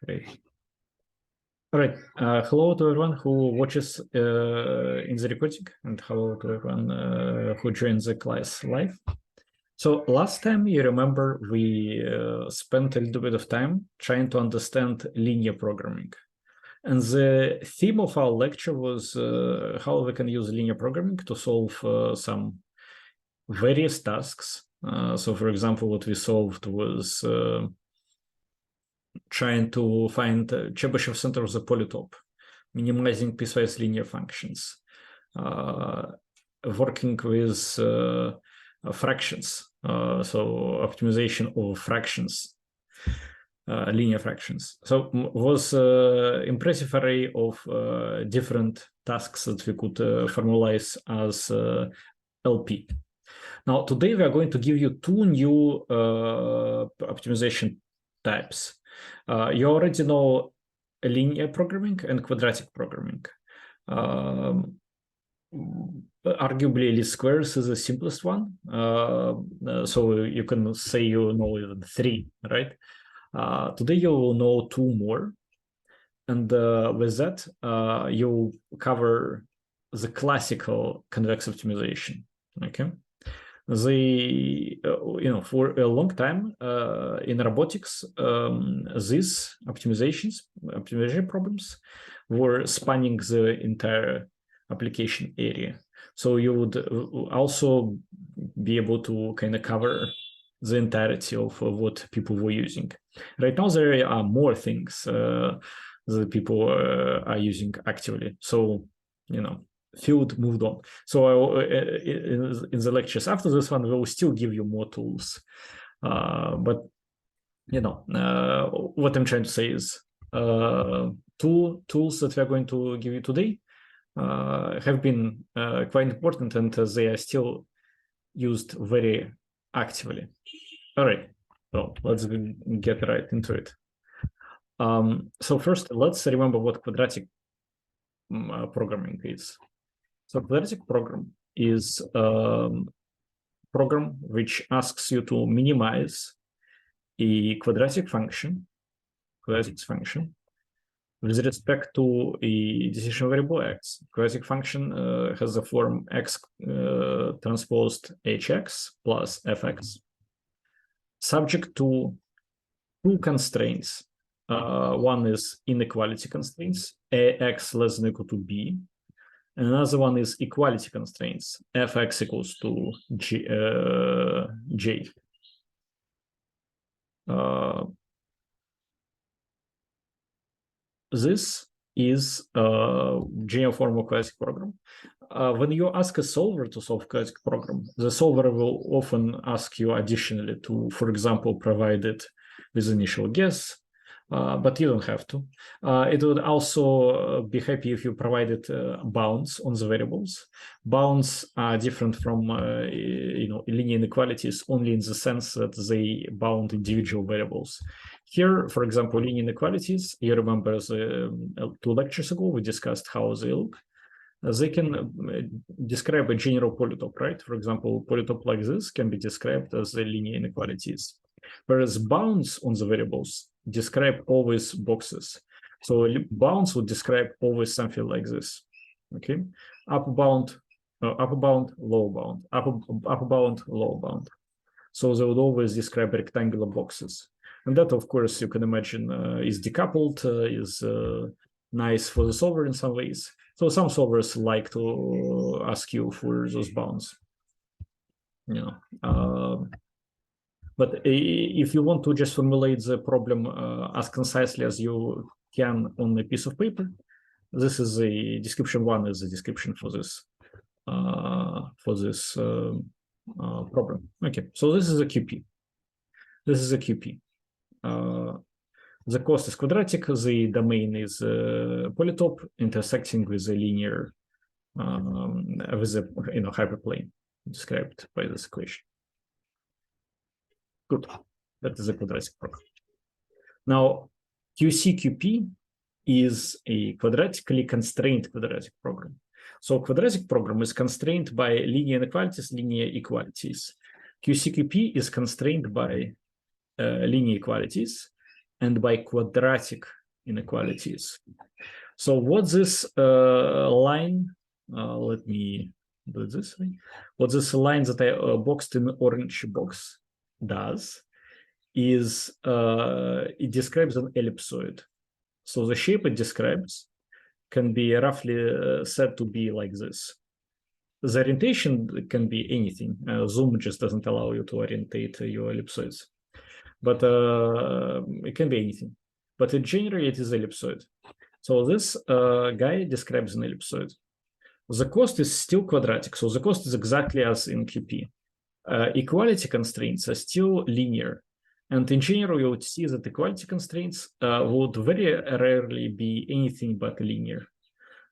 Great. All right. Hello to everyone who watches in the recording, and hello to everyone who joins the class live. So last time, you remember, we spent a little bit of time trying to understand linear programming. And the theme of our lecture was how we can use linear programming to solve some various tasks. So for example, what we solved was trying to find Chebyshev center of the polytope, minimizing piecewise linear functions, working with fractions, so optimization of fractions, linear fractions. So was impressive array of different tasks that we could formalize as LP. Now, today we are going to give you two new optimization types. You already know linear programming and quadratic programming. Arguably, least squares is the simplest one. So you can say you know even three, right? Today you will know two more. And with that, you'll cover the classical convex optimization, okay? For a long time in robotics, these optimization problems were spanning the entire application area. So you would also be able to kind of cover the entirety of what people were using. Right now, there are more things that people are using actively. So, field moved on. So in the lectures after this one, we will still give you more tools. But what I'm trying to say is two tools that we are going to give you today have been quite important, and they are still used very actively. All right, well, let's get right into it. So first, let's remember what quadratic programming is. So quadratic program is a program which asks you to minimize a quadratic function with respect to a decision variable x. Quadratic function has the form x transposed hx plus fx, subject to two constraints. One is inequality constraints, ax less than or equal to b. And another one is equality constraints, fx equals to j. This is a general form of quadratic program. When you ask a solver to solve quadratic program, the solver will often ask you additionally to, for example, provide it with initial guess, but you don't have to. It would also be happy if you provided bounds on the variables. Bounds are different from linear inequalities only in the sense that they bound individual variables. Here, for example, linear inequalities, you remember the 2 lectures ago, we discussed how they look. They can describe a general polytope, right? For example, polytope like this can be described as the linear inequalities. Whereas bounds on the variables describe always boxes. So bounds would describe always something like this, okay? Upper bound, lower bound, upper bound, lower bound. So they would always describe rectangular boxes. And that, of course, you can imagine is decoupled, is nice for the solver in some ways. So some solvers like to ask you for those bounds, But if you want to just formulate the problem as concisely as you can on a piece of paper, this is the description. One is the description for this problem. Okay, so this is a QP. This is a QP. The cost is quadratic. The domain is polytope intersecting with a linear, with a hyperplane described by this equation. Good. That is a quadratic program. Now, QCQP is a quadratically constrained quadratic program. So quadratic program is constrained by linear inequalities, linear equalities. QCQP is constrained by linear equalities and by quadratic inequalities. So what this line, let me do it this way. What this line that I boxed in orange box does is it describes an ellipsoid. So the shape it describes can be roughly said to be like this. The orientation can be anything. Zoom just doesn't allow you to orientate your ellipsoids, but it can be anything. But in general, it is ellipsoid. So this guy describes an ellipsoid. The cost is still quadratic, so the cost is exactly as in QP. Equality constraints are still linear. And in general, you would see that equality constraints would very rarely be anything but linear.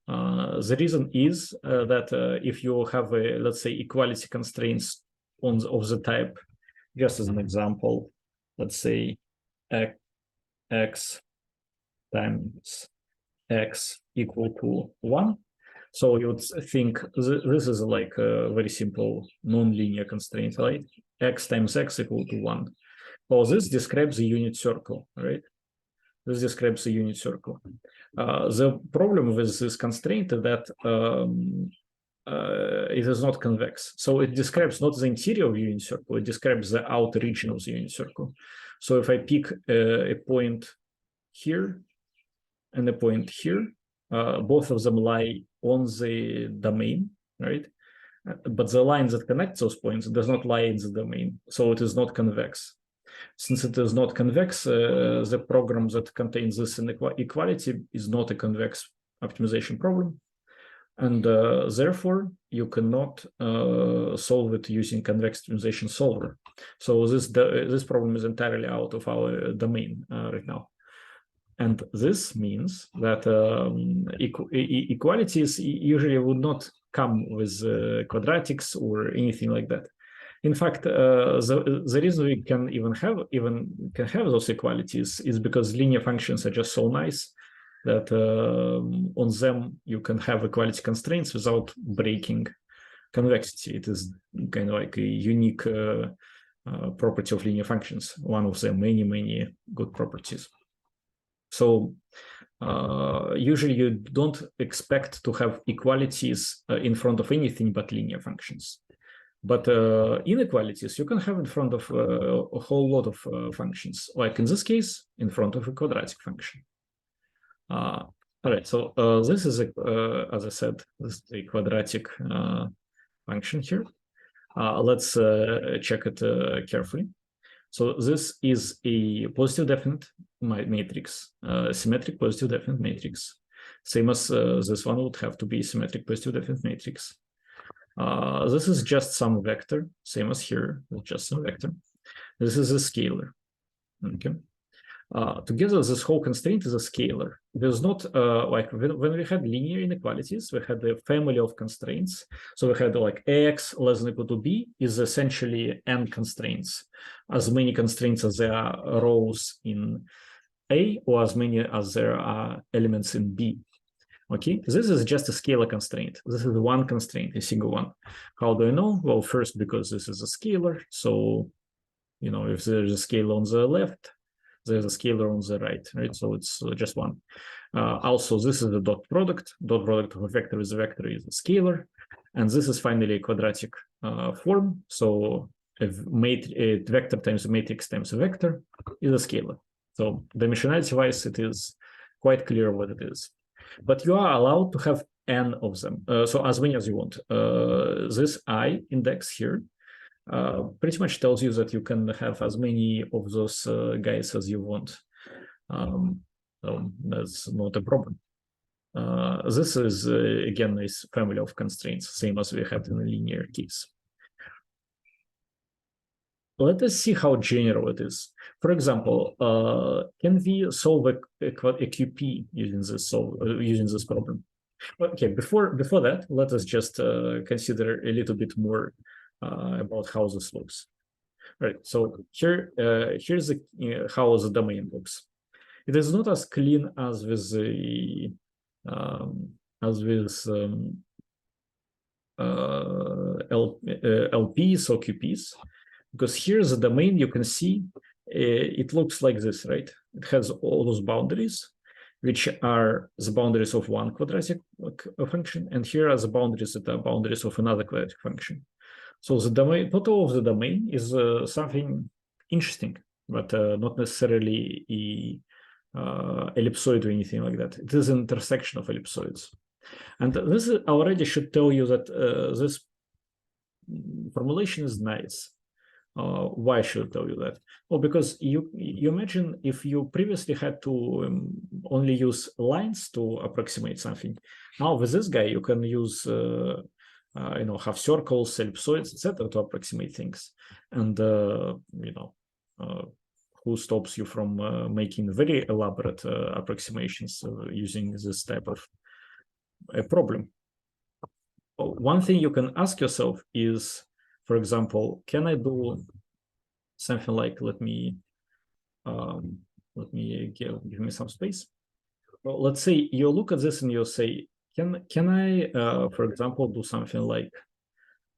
The reason is that if you have, let's say, equality constraints of the type, just as an example, let's say x times x equal to 1. So you would think this is like a very simple non-linear constraint, right? X times x equal to 1. Well, this describes a unit circle, right? This describes a unit circle. The problem with this constraint is that it is not convex. So it describes not the interior of the unit circle, it describes the outer region of the unit circle. So if I pick a point here and a point here, both of them lie on the domain, right? But the line that connects those points does not lie in the domain, so it is not convex. Since it is not convex, the program that contains this inequality is not a convex optimization problem. And therefore, you cannot solve it using convex optimization solver. So this problem is entirely out of our domain right now. And this means that equalities usually would not come with quadratics or anything like that. In fact, the reason we can have those equalities is because linear functions are just so nice that on them you can have equality constraints without breaking convexity. It is kind of like a unique property of linear functions, one of the many good properties. So usually you don't expect to have equalities in front of anything but linear functions. But inequalities you can have in front of a whole lot of functions, like in this case, in front of a quadratic function. All right, so this is, as I said, this is a quadratic function here. Let's check it carefully. So this is a positive definite matrix, symmetric positive definite matrix. Same as this one would have to be symmetric positive definite matrix. This is just some vector, same as here, just some vector. This is a scalar. Okay. Together, this whole constraint is a scalar. There's not like when we had linear inequalities, we had a family of constraints. So we had like ax less than or equal to b is essentially n constraints, as many constraints as there are rows in A or as many as there are elements in B. Okay, this is just a scalar constraint. This is one constraint, a single one. How do I know? Well, first, because this is a scalar. So, you know, if there's a scalar on the left, there's a scalar on the right? So it's just one. Also, this is the dot product. Dot product of a vector is a scalar. And this is finally a quadratic form. So a vector times a matrix times a vector is a scalar. So dimensionality-wise, it is quite clear what it is. But you are allowed to have n of them. So as many as you want. This I index here pretty much tells you that you can have as many of those guys as you want. So that's not a problem. This is, again, a family of constraints, same as we had in a linear case. Let us see how general it is. For example, can we solve a QP using this problem? Okay, before that, let us just consider a little bit more about how this looks. All right, so here's how the domain looks. It is not as clean as with the LPs or QPs, because here's the domain. You can see it looks like this, right? It has all those boundaries, which are the boundaries of one quadratic function, and here are the boundaries that are boundaries of another quadratic function. So the domain, total of the domain is something interesting, but not necessarily a ellipsoid or anything like that. It is an intersection of ellipsoids. And this already should tell you that this formulation is nice. Why should I tell you that? Well, because you imagine if you previously had to only use lines to approximate something. Now with this guy, you can use half circles, ellipsoids, etc. to approximate things. And who stops you from making very elaborate approximations using this type of a problem? One thing you can ask yourself is, for example, can I do something like, let me give me some space. Well, let's say you look at this and you say, can I, for example, do something like,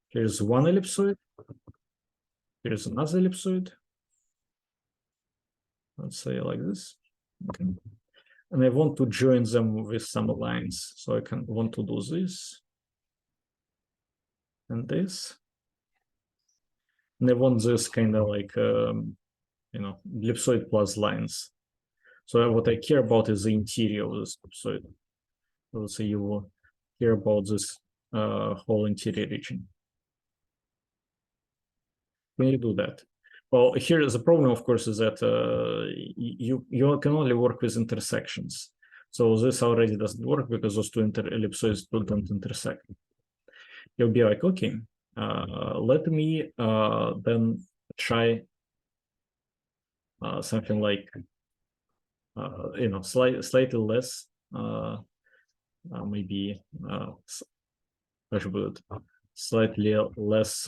here's one ellipsoid, here's another ellipsoid. Let's say like this. Okay. And I want to join them with some lines. So I want to do this and this. And I want this kind of like, ellipsoid plus lines. So what I care about is the interior of this ellipsoid. So let's say you will care about this whole interior region. Can you do that? Well, here the problem, of course, is that you can only work with intersections. So this already doesn't work because those two ellipsoids don't intersect. You'll be like, okay, let me then try something like, slightly less, maybe slightly less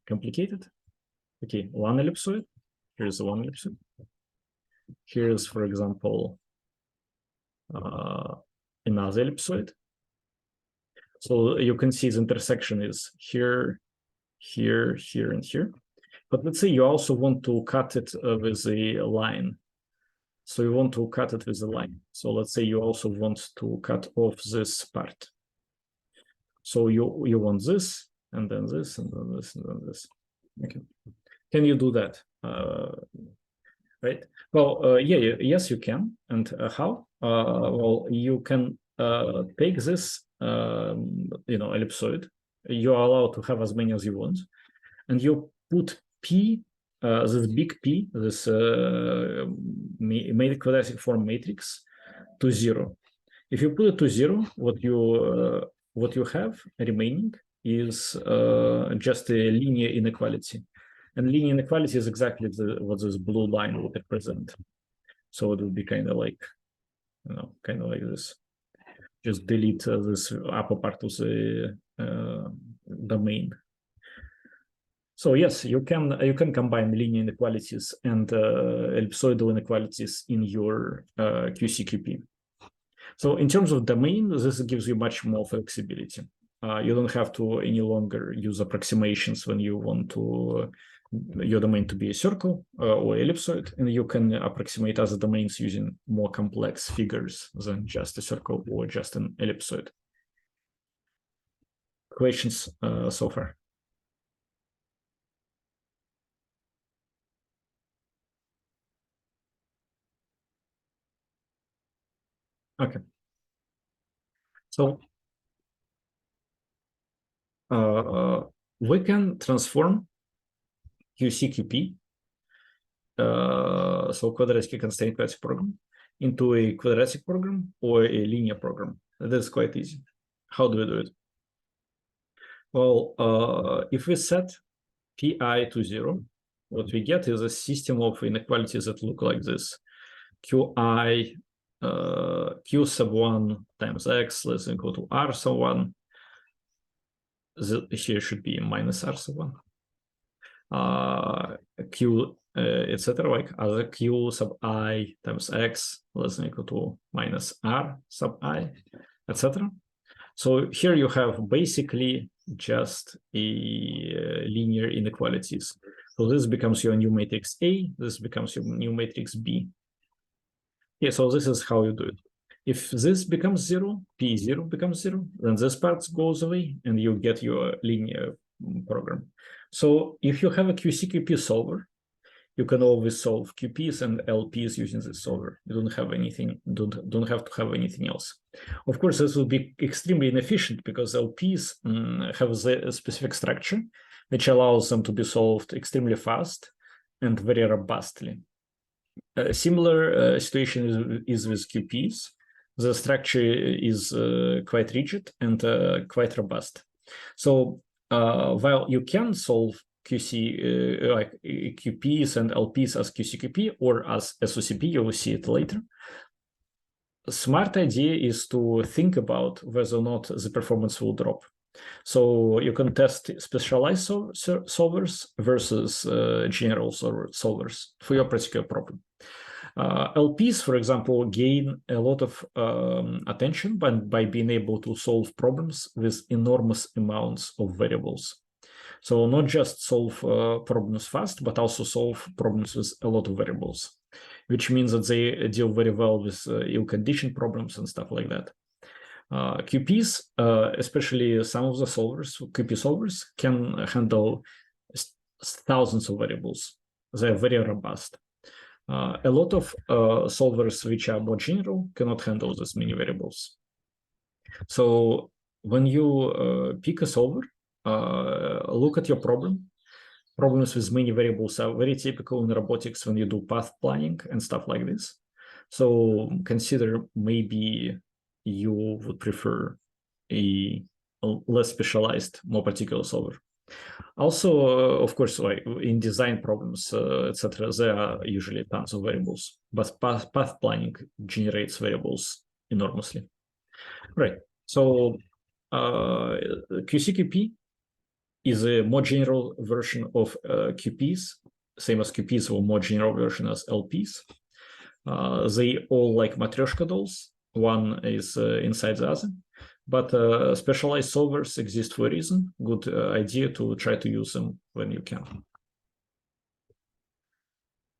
complicated. Okay, one ellipsoid. Here's one ellipsoid. Here's, for example, another ellipsoid. So you can see the intersection is here, here, here, and here. But let's say you also want to cut it with a line. So you want to cut it with a line. So let's say you also want to cut off this part. So you want this, and then this, and then this, and then this. Okay. Can you do that? Right. Well, yes, you can. And how? Well, you can take this, ellipsoid. You are allowed to have as many as you want, and you put P, this big P, this quadratic form matrix, to 0. If you put it to 0, what you have remaining is just a linear inequality. And linear inequality is exactly what this blue line would represent. So it would be kind of like, this. Just delete this upper part of the domain. So yes, you can combine linear inequalities and ellipsoidal inequalities in your QCQP. So in terms of domain, this gives you much more flexibility. You don't have to any longer use approximations when you want your domain to be a circle or ellipsoid, and you can approximate other domains using more complex figures than just a circle or just an ellipsoid. Questions so far? Okay. So we can transform QCQP, so quadratic constraint quadratic program, into a quadratic program or a linear program. That's quite easy. How do we do it? Well, if we set Pi to 0, what we get is a system of inequalities that look like this. Qi, Q sub 1 times x less than equal to R sub 1. Here should be minus R sub 1. Q, etc. like other Q sub I times x less than equal to minus R sub I, etc. So here you have basically just a linear inequalities. So this becomes your new matrix A, this becomes your new matrix B. Yeah, so this is how you do it. If this becomes 0, P0 becomes 0, then this part goes away and you get your linear program. So if you have a QCQP solver, you can always solve QPs and LPs using this solver. You don't have anything, don't have to have anything else. Of course, this will be extremely inefficient because LPs have a specific structure which allows them to be solved extremely fast and very robustly. A similar situation is with QPs. The structure is quite rigid and quite robust. So while you can solve like QPs and LPs as QCQP or as SOCP, you will see it later. A smart idea is to think about whether or not the performance will drop. So you can test specialized solvers versus general solvers for your particular problem. LPs, for example, gain a lot of attention by being able to solve problems with enormous amounts of variables. So not just solve problems fast, but also solve problems with a lot of variables, which means that they deal very well with ill-conditioned problems and stuff like that. QPs, especially some of the solvers, QP solvers, can handle thousands of variables. They're very robust. A lot of solvers which are more general cannot handle this many variables. So when you pick a solver, look at your problem. Problems with many variables are very typical in robotics when you do path planning and stuff like this. So consider maybe you would prefer a less specialized, more particular solver. Also, of course, like in design problems, etc., there are usually tons of variables, but path planning generates variables enormously. Right. So QCQP is a more general version of QPs, same as QPs or more general version as LPs. They all like matryoshka dolls. One is inside the other. But specialized solvers exist for a reason. Good idea to try to use them when you can.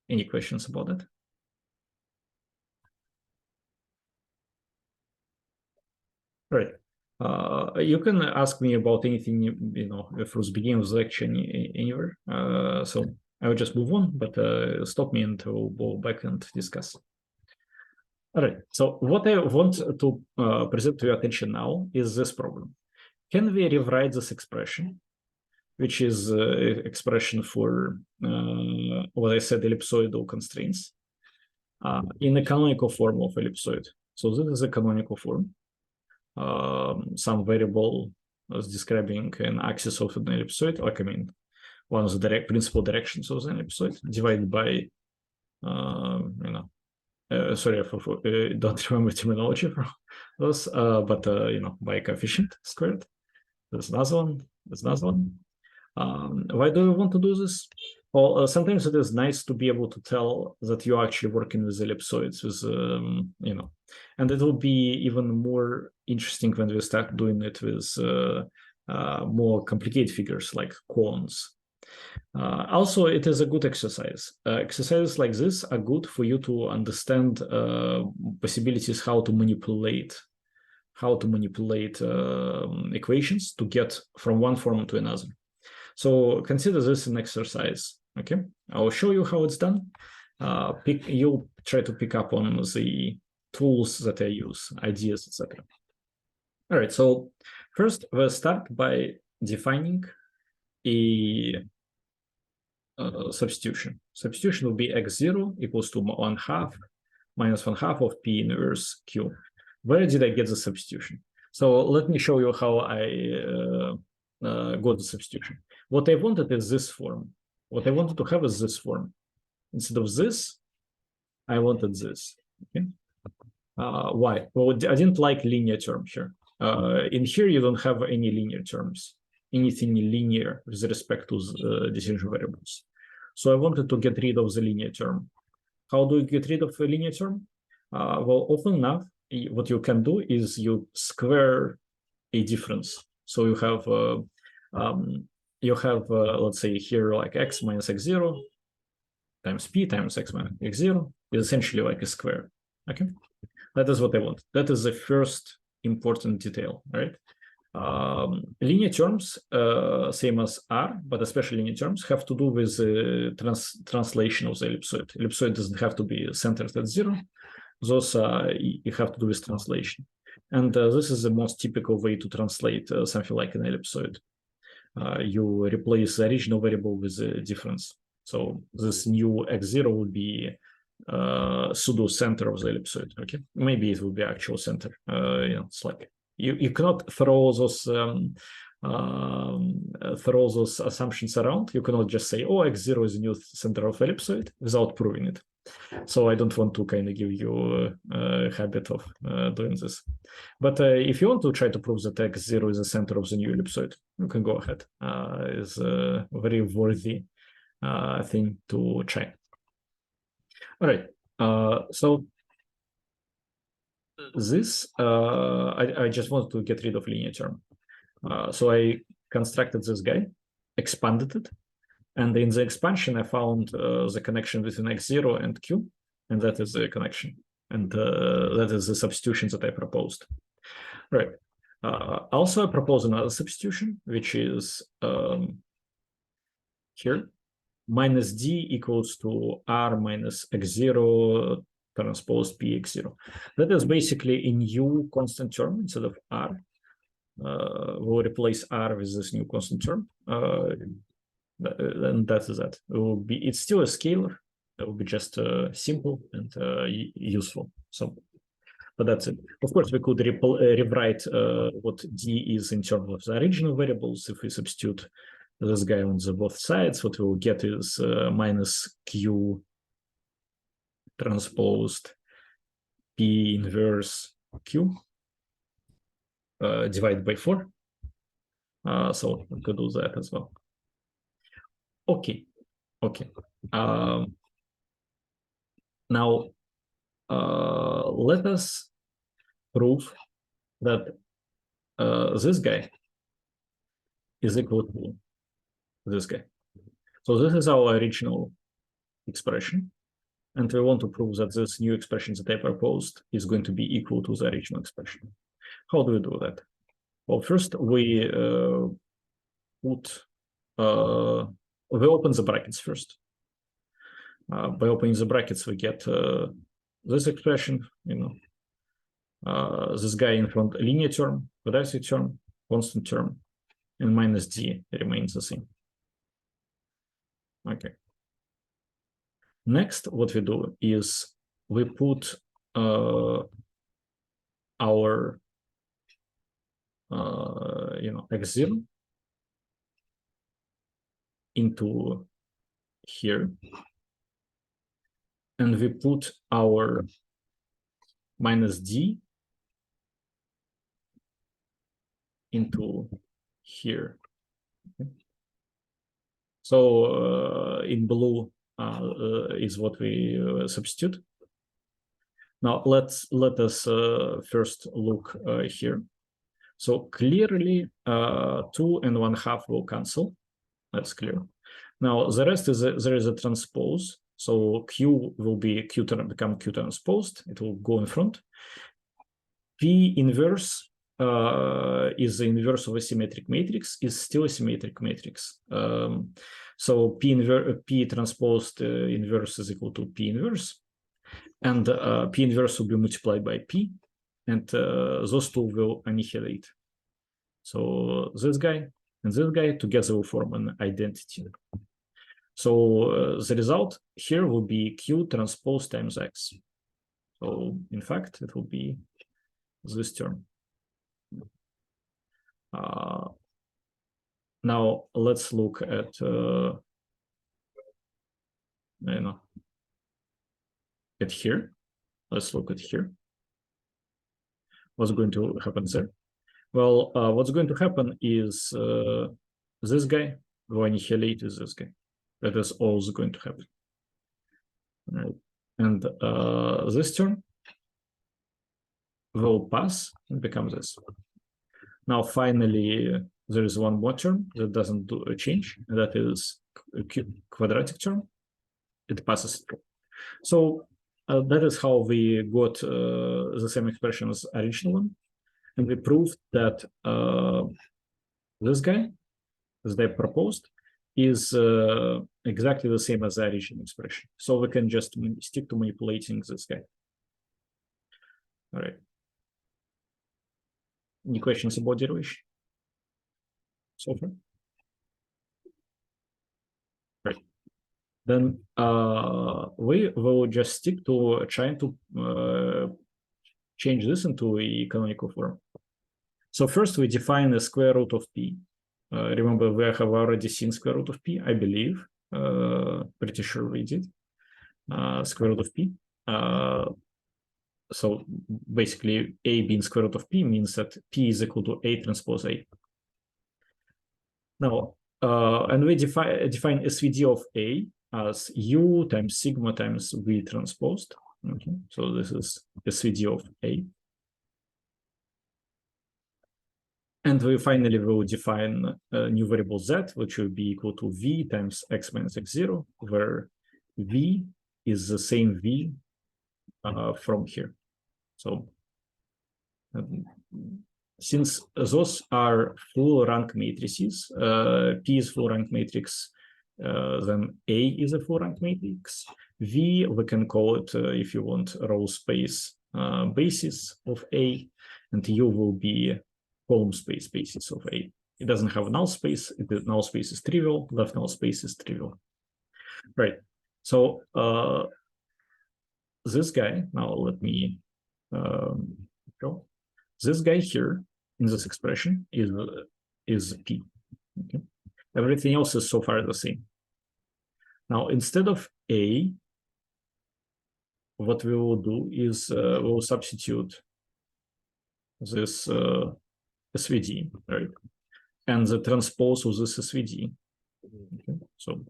Any questions about that? Right. You can ask me about anything, from the beginning of the lecture anywhere. So I will just move on, but stop me and we'll go back and discuss. All right. So what I want to present to your attention now is this problem. Can we rewrite this expression, which is expression for what I said, ellipsoidal constraints, in a canonical form of ellipsoid? So this is a canonical form. Some variable is describing an axis of an ellipsoid, like, I mean, one of the principal directions of the ellipsoid, divided by, sorry, I don't remember terminology for those, but, by coefficient squared. There's another one, there's another one. Why do we want to do this? Well, sometimes it is nice to be able to tell that you're actually working with ellipsoids, with, and it will be even more interesting when we start doing it with more complicated figures like cones. Also, it is a good exercise. Exercises like this are good for you to understand possibilities how to manipulate equations to get from one form to another. So consider this an exercise. Okay, I will show you how it's done. You'll try to pick up on the tools that I use, ideas, etc. All right, so first we'll start by defining a substitution. Substitution will be x0 equals to 1/2 minus 1/2 of p inverse q. Where did I get the substitution? So let me show you how I got the substitution. What I wanted is this form. What I wanted to have is this form. Instead of this, I wanted this. Okay. Why? Well, I didn't like linear term here. In here, you don't have any linear terms, anything linear with respect to decision variables. So I wanted to get rid of the linear term. How do you get rid of a linear term? Well, often enough, what you can do is you square a difference. So you have you have, let's say here, like x minus x0 times p times x minus x0 is essentially like a square. Okay, that is what I want. That is the first important detail, right? Linear terms, same as R, but especially linear terms, have to do with translation of the ellipsoid. Ellipsoid doesn't have to be centered at 0. Those you have to do with translation. And this is the most typical way to translate something like an ellipsoid. You replace the original variable with the difference. So this new x0 will be pseudo center of the ellipsoid. Okay, maybe it will be actual center. It's like you cannot throw those assumptions around. You cannot just say, oh, x0 is the new center of ellipsoid without proving it. So I don't want to kind of give you a habit of doing this. But if you want to try to prove that x0 is the center of the new ellipsoid, you can go ahead. It's a very worthy thing to try. All right. So this, I just wanted to get rid of linear term. So I constructed this guy, expanded it, and in the expansion, I found the connection between x0 and q, and that is the connection. And that is the substitution that I proposed. Right. Also, I propose another substitution, which is here, minus d equals to r minus x0 transpose p x0. That is basically a new constant term instead of r. We'll replace r with this new constant term. And that is that. It's still a scalar. It will be just simple and useful. So, but that's it. Of course, we could rewrite what d is in terms of the original variables. If we substitute this guy on the both sides, what we will get is minus q transposed p inverse q divided by 4. So we could do that as well. Okay. Now, let us prove that this guy is equal to this guy. So this is our original expression. And we want to prove that this new expression that I proposed is going to be equal to the original expression. How do we do that? Well, first we we open the brackets first. By opening the brackets, we get this expression, this guy in front, linear term, quadratic term, constant term, and minus d remains the same. Okay. Next, what we do is we put our x0 into here, and we put our minus d into here. Okay. So in blue is what we substitute. Now let us first look here. So clearly 2 and 1/2 will cancel. That's clear. Now the rest is there is a transpose. So q will be become q transposed. It will go in front. P inverse is the inverse of a symmetric matrix, is still a symmetric matrix. So P transposed inverse is equal to P inverse, and P inverse will be multiplied by P, and those two will annihilate. So this guy and this guy together will form an identity. So the result here will be Q transpose times X. So in fact, it will be this term. Now let's look at at here. Let's look at here. What's going to happen there? Well, what's going to happen is this guy will annihilate with this guy. That is also going to happen. Right. And this term will pass and become this. Now, finally, there is one more term that doesn't do a change, and that is a quadratic term. It passes through. So that is how we got the same expression as original one, and we proved that this guy, as they proposed, is exactly the same as the original expression. So we can just stick to manipulating this guy. All right. Any questions about derivation so far? Right. Then we will just stick to trying to change this into a canonical form. So first we define the square root of p. Remember, we have already seen square root of p, I believe. Pretty sure we did. Square root of p. So basically, a being square root of p means that p is equal to a transpose a. Now, and we define SVD of a as u times sigma times v transposed. Okay, so this is SVD of a. And we finally will define a new variable z, which will be equal to v times x minus x0, where v is the same v from here. So since those are full rank matrices, P is full rank matrix, then A is a full rank matrix. V, we can call it, if you want, row space basis of A, and U will be column space basis of A. It doesn't have null space. Null space is trivial. Left null space is trivial. Right. So this guy, now let me go. This guy here in this expression is P. Okay. Everything else is so far the same. Now, instead of A, what we will do is we'll substitute this SVD, right? And the transpose of this SVD. Okay. So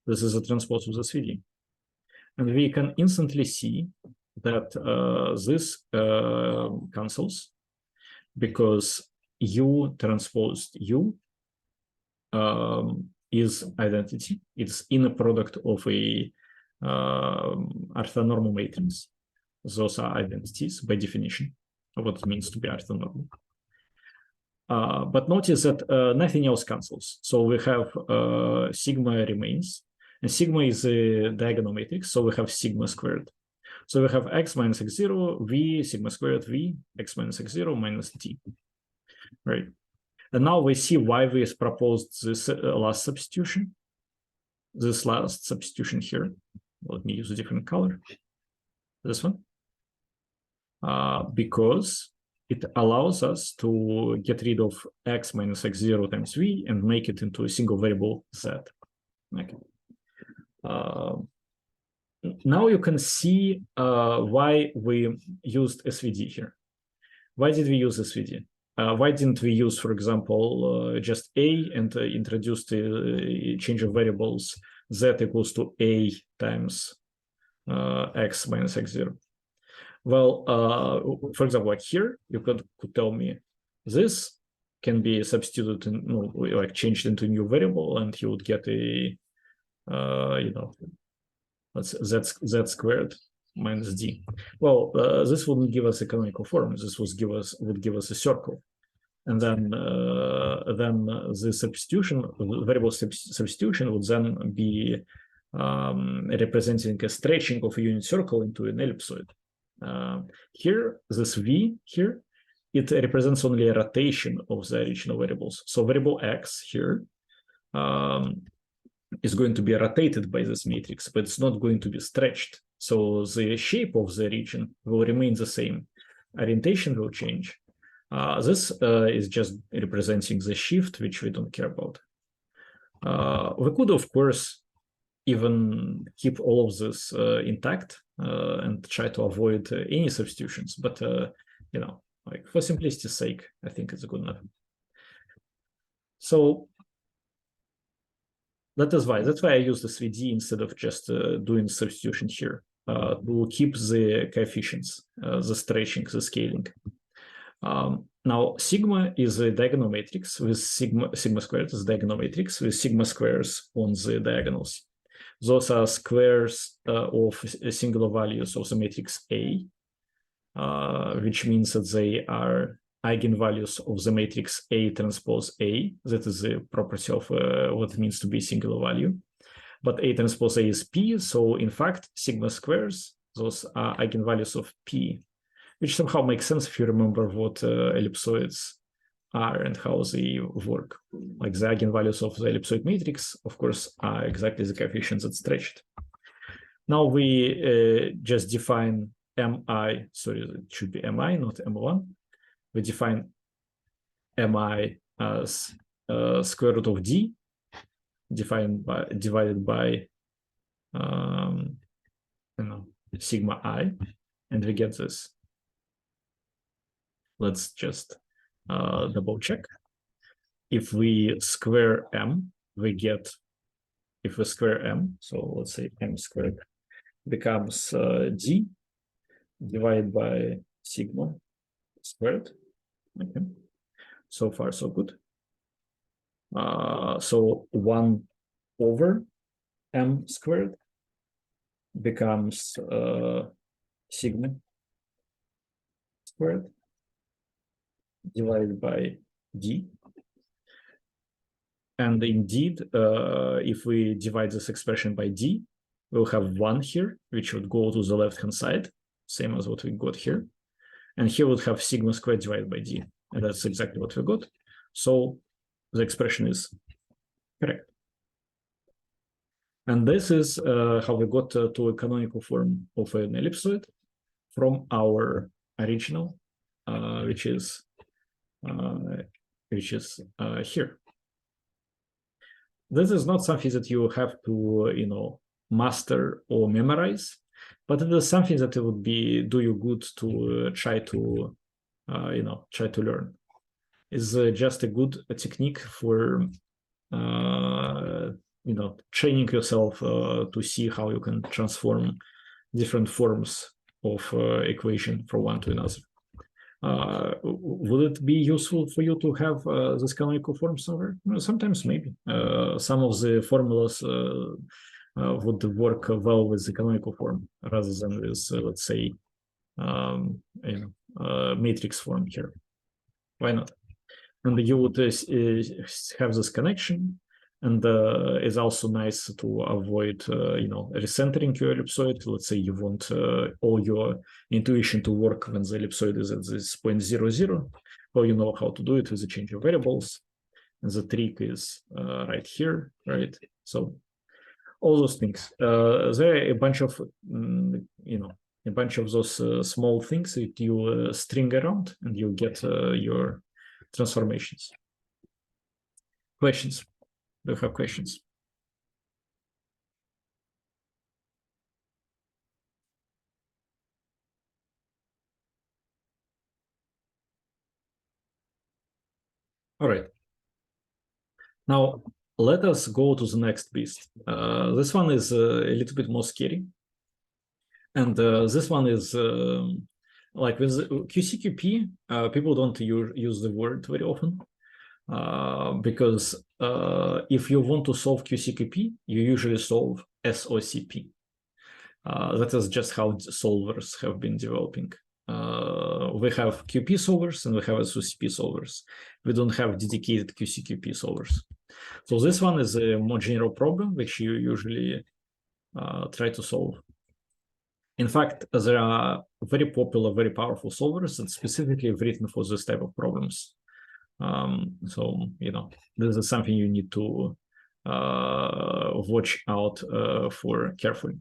this is a transpose of the SVD. And we can instantly see that this cancels because U transposed U is identity. It's inner product of a orthonormal matrix. Those are identities by definition of what it means to be orthonormal. But notice that nothing else cancels. So we have sigma remains, and sigma is a diagonal matrix, so we have sigma squared. So we have x minus x0, v, sigma squared, v, x minus x0 minus t. Right. And now we see why we proposed this last substitution. This last substitution here. Let me use a different color. This one. Because it allows us to get rid of x minus x0 times v and make it into a single variable z. Okay. Now you can see why we used SVD here. Why did we use SVD? Why didn't we use, for example, just A and introduce the change of variables z equals to A times x minus x0? Well, for example, like here, you could tell me this can be substituted, like changed into a new variable, and you would get a, that's z squared minus d. Well, this wouldn't give us a canonical form. This would give us a circle, and then the substitution, variable substitution, would then be representing a stretching of a unit circle into an ellipsoid. Here, this v here, it represents only a rotation of the original variables. So variable x here is going to be rotated by this matrix, but it's not going to be stretched. So the shape of the region will remain the same. Orientation will change. This is just representing the shift, which we don't care about. We could, of course, even keep all of this intact and try to avoid any substitutions. But, like for simplicity's sake, I think it's good enough. So that's why I use the 3D instead of just doing substitution here. We'll keep the coefficients, the stretching, the scaling. Now, sigma is a diagonal matrix with sigma squared is a diagonal matrix with sigma squares on the diagonals. Those are squares of singular values of the matrix A, which means that they are eigenvalues of the matrix A transpose A. That is the property of what it means to be singular value. But A transpose A is P, so in fact, sigma squares, those are eigenvalues of P, which somehow makes sense if you remember what ellipsoids are and how they work. Like the eigenvalues of the ellipsoid matrix, of course, are exactly the coefficients that stretch it. Now we just define mi, sorry, it should be mi, not m1. We define mi as square root of d divided by sigma I, and we get this. Let's just double check. If we square m, we get, if we square m, so let's say m squared becomes d divided by sigma squared. Okay, so far so good. So 1 over m squared becomes sigma squared divided by d. And indeed, if we divide this expression by d, we'll have 1 here, which would go to the left-hand side, same as what we got here. And here we'll have sigma squared divided by d. And that's exactly what we got. So the expression is correct. And this is how we got to a canonical form of an ellipsoid from our original, which is here. This is not something that you have to, master or memorize, but it is something that it would do you good to try to, try to learn. It's just a good technique for, training yourself to see how you can transform different forms of equation from one to another. Would it be useful for you to have this canonical form somewhere? Sometimes maybe. Some of the formulas would work well with the canonical form rather than with, let's say, matrix form here. Why not? And you would have this connection, and it's also nice to avoid, recentering your ellipsoid. Let's say you want all your intuition to work when the ellipsoid is at this point 0, 0. Well, you know how to do it with the change of variables. And the trick is right here, right? So all those things. There are a bunch of, those small things that you string around, and you get your transformations. Questions? Do you have questions? All right. Now, let us go to the next beast. This one is a little bit more scary. And this one is like with QCQP, people don't use the word very often. Because if you want to solve QCQP, you usually solve SOCP. That is just how solvers have been developing. We have QP solvers and we have SOCP solvers. We don't have dedicated QCQP solvers. So this one is a more general problem which you usually try to solve. In fact, there are very popular, very powerful solvers that specifically have written for this type of problems. So, this is something you need to watch out for carefully.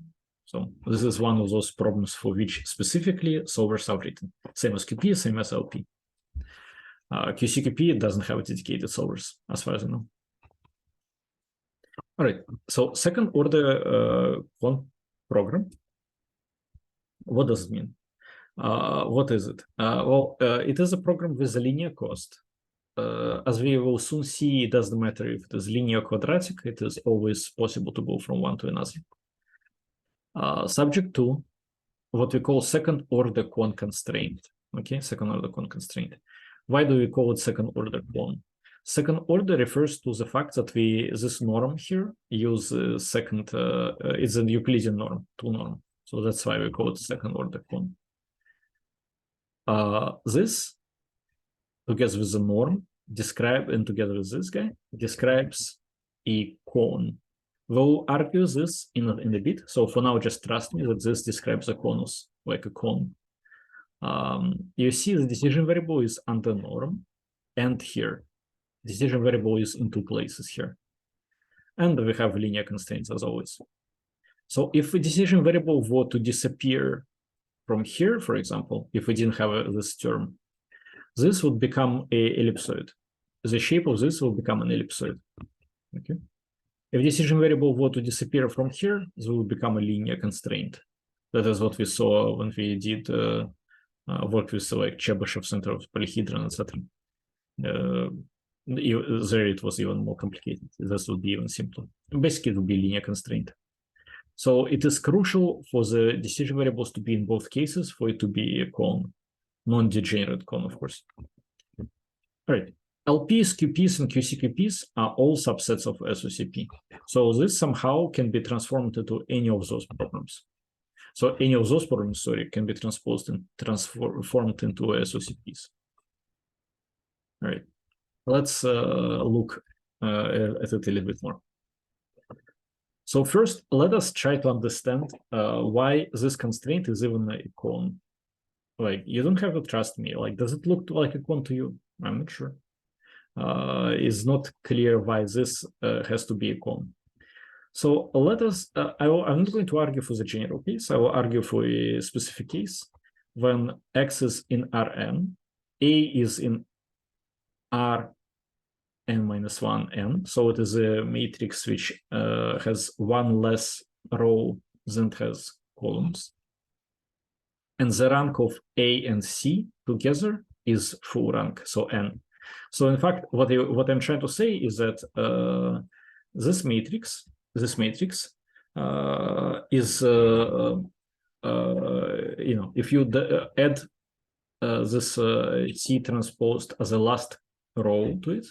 So this is one of those problems for which specifically solvers are written. Same as QP, same as LP. QCQP doesn't have dedicated solvers, as far as I know. All right, so second order quant program. What does it mean? What is it? It is a program with a linear cost. As we will soon see, it doesn't matter if it is linear or quadratic, it is always possible to go from one to another. Subject to what we call second order quant constraint. Okay, second order quant constraint. Why do we call it second order clone? Second order refers to the fact that this norm here use second, it's a Euclidean norm, 2 norm. So that's why we call it second order clone. This, together with the norm, together with this guy, describes a cone. We'll argue this in a bit. So for now, just trust me that this describes a conus, like a cone. You see the decision variable is under norm and here. Decision variable is in 2 places here. And we have linear constraints as always. So if a decision variable were to disappear from here, for example, if we didn't have this term, this would become a ellipsoid. The shape of this will become an ellipsoid. Okay. If decision variable were to disappear from here, this will become a linear constraint. That is what we saw when we did work with like Chebyshev center of polyhedron, etc. There it was even more complicated. This would be even simpler. Basically, it would be a linear constraint. So it is crucial for the decision variables to be in both cases for it to be a cone, non-degenerate cone, of course. All right. LPs, QPs, and QCQPs are all subsets of SOCP. So this somehow can be transformed into any of those problems. So any of those problems, sorry, can be transposed and transformed into SOCPs. All right. Let's look at it a little bit more. So first, let us try to understand why this constraint is even a cone. Like, you don't have to trust me. Like, does it look like a cone to you? I'm not sure. It's not clear why this has to be a cone. So let us, I'm not going to argue for the general case. I will argue for a specific case when X is in Rn, A is in Rn minus 1n. So it is a matrix which has one less row than it has columns. And the rank of A and C together is full rank, so n. So in fact, what I'm trying to say is that this matrix is, if you add this C transposed as a last row to it,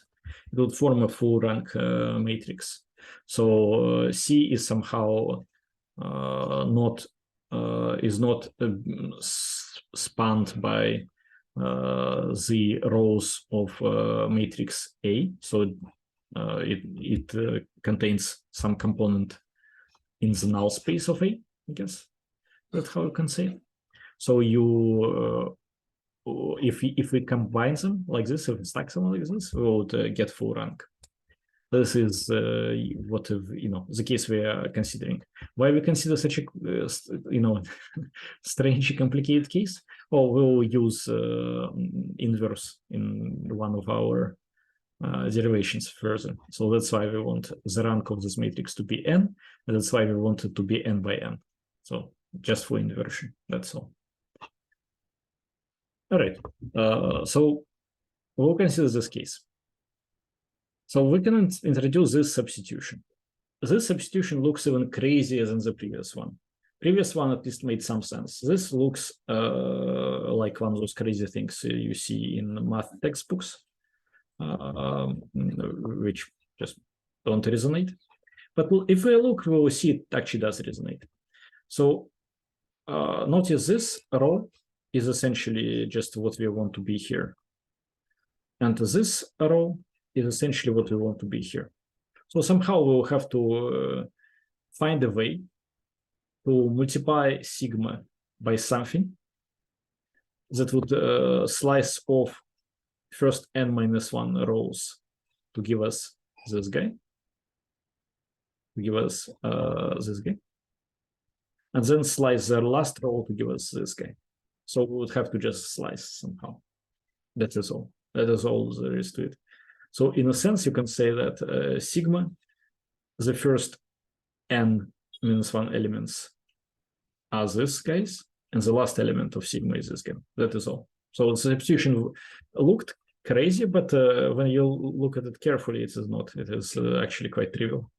it would form a full rank matrix. So C is somehow not spanned by the rows of matrix A. So it contains some component in the null space of A, I guess. That's how you can say it. So you, if we combine them like this, if we stack them like this, we would get full rank. This is the case we are considering. Why we consider such a strange, complicated case? Well, we'll use inverse in one of our derivations further. So that's why we want the rank of this matrix to be n, and that's why we want it to be n by n. So just for inversion, that's all. All right. So we'll consider this case. So we can introduce this substitution. This substitution looks even crazier than the previous one. Previous one at least made some sense. This looks like one of those crazy things you see in math textbooks, which just don't resonate. But if we look, we will see it actually does resonate. So notice this row is essentially just what we want to be here. And this row is essentially what we want to be here. So somehow we'll have to find a way to multiply sigma by something that would slice off first n minus 1 rows to give us this guy, and then slice the last row to give us this guy. So we would have to just slice somehow. That is all. That is all there is to it. So in a sense, you can say that sigma, the first n minus 1 elements are these guys, and the last element of sigma is this guy. That is all. So the substitution looked crazy, but when you look at it carefully, it is not. It is actually quite trivial.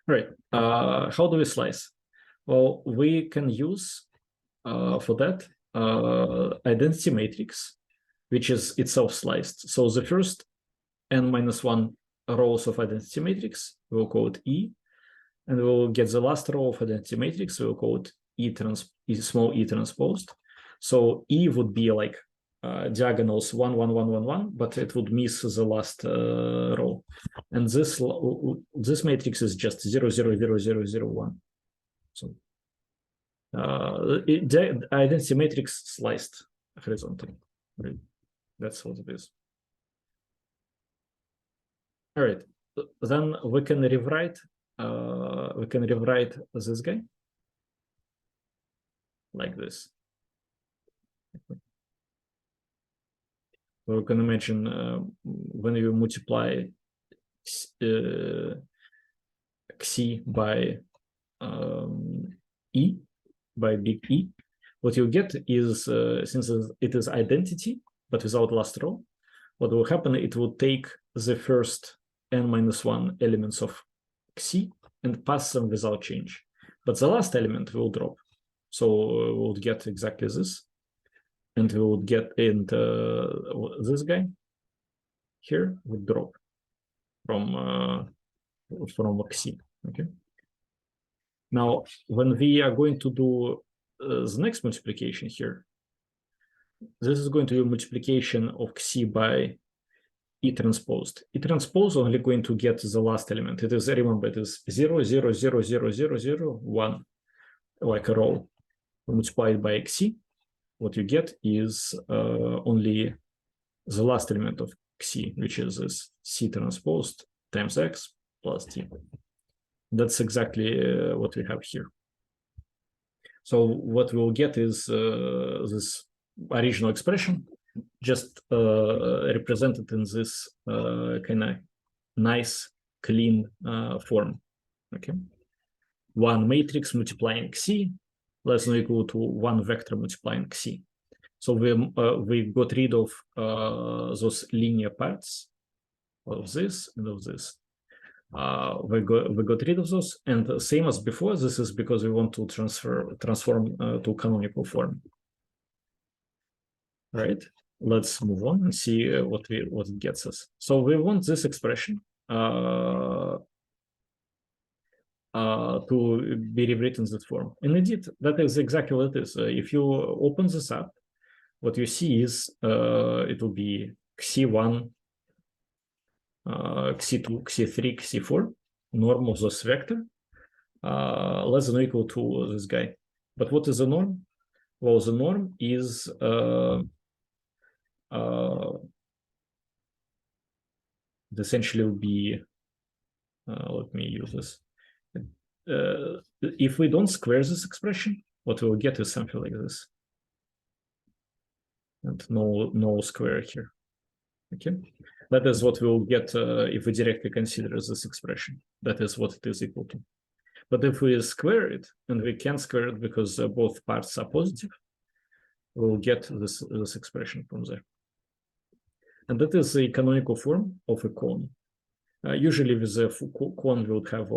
All right. How do we slice? Well, we can use for that identity matrix which is itself sliced. So the first n-1 rows of identity matrix, we'll call it E, and we'll get the last row of identity matrix, we'll call it small e transposed. So E would be like diagonals 1, 1, 1, 1, 1, but it would miss the last row. And this matrix is just 0, 0, 0, 0, 0, 1. So the identity matrix sliced horizontally. Right? That's what it is. All right, then we can rewrite this guy like this. So we can imagine when you multiply Xi by E, by big E, what you get is, since it is identity, but without last row, what will happen, it will take the first n-1 elements of Xi and pass them without change. But the last element will drop. So we'll get exactly this. And we would get this guy here would drop from Xi. Okay. Now, when we are going to do the next multiplication here, this is going to be multiplication of Xi by E transposed. E transposed only going to get the last element. It is, remember, it is 0, 0, 0, 0, 0, 0, 1, like a row. Multiplied by Xi, what you get is only the last element of Xi, which is this C transposed times X plus T. That's exactly what we have here. So what we'll get is this original expression just represented in this kind of nice, clean form. Okay, one matrix multiplying Xi less than or equal to one vector multiplying Xi. So we got rid of those linear parts of this and of this. We got rid of those, and same as before, this is because we want to transform to canonical form. Right? Let's move on and see what it gets us. So we want this expression to be rewritten in that form. And indeed, that is exactly what it is. If you open this up, what you see is it will be Xi1, Xi2, Xi3, Xi4, norm of this vector, less than or equal to this guy. But what is the norm? Well, the norm is essentially will be, let me use this. If we don't square this expression, what we'll get is something like this. And no square here. Okay, that is what we'll get if we directly consider this expression. That is what it is equal to. But if we square it, and we can't square it because both parts are positive, we'll get this expression from there. And that is the canonical form of a cone. Usually with a cone, we would have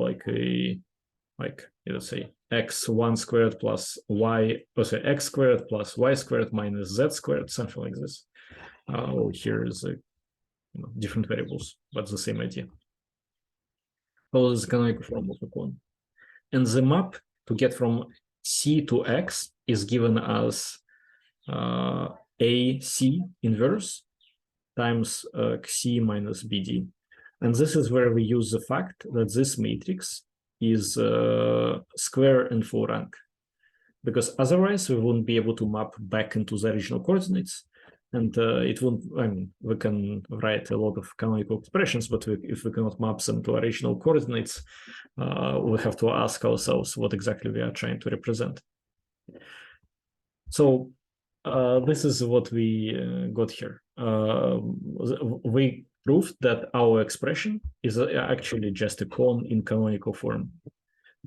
let's say x1 squared plus y, x squared plus y squared minus z squared, something like this. Here is different variables, but the same idea. So this is the canonical form of a cone. And the map to get from C to X is given as AC inverse times Xi minus BD. And this is where we use the fact that this matrix is square and full rank, because otherwise we wouldn't be able to map back into the original coordinates, and it won't. I mean, we can write a lot of canonical expressions, but if we cannot map them to original coordinates, we have to ask ourselves what exactly we are trying to represent. So this is what we got here. We proved that our expression is actually just a cone in canonical form,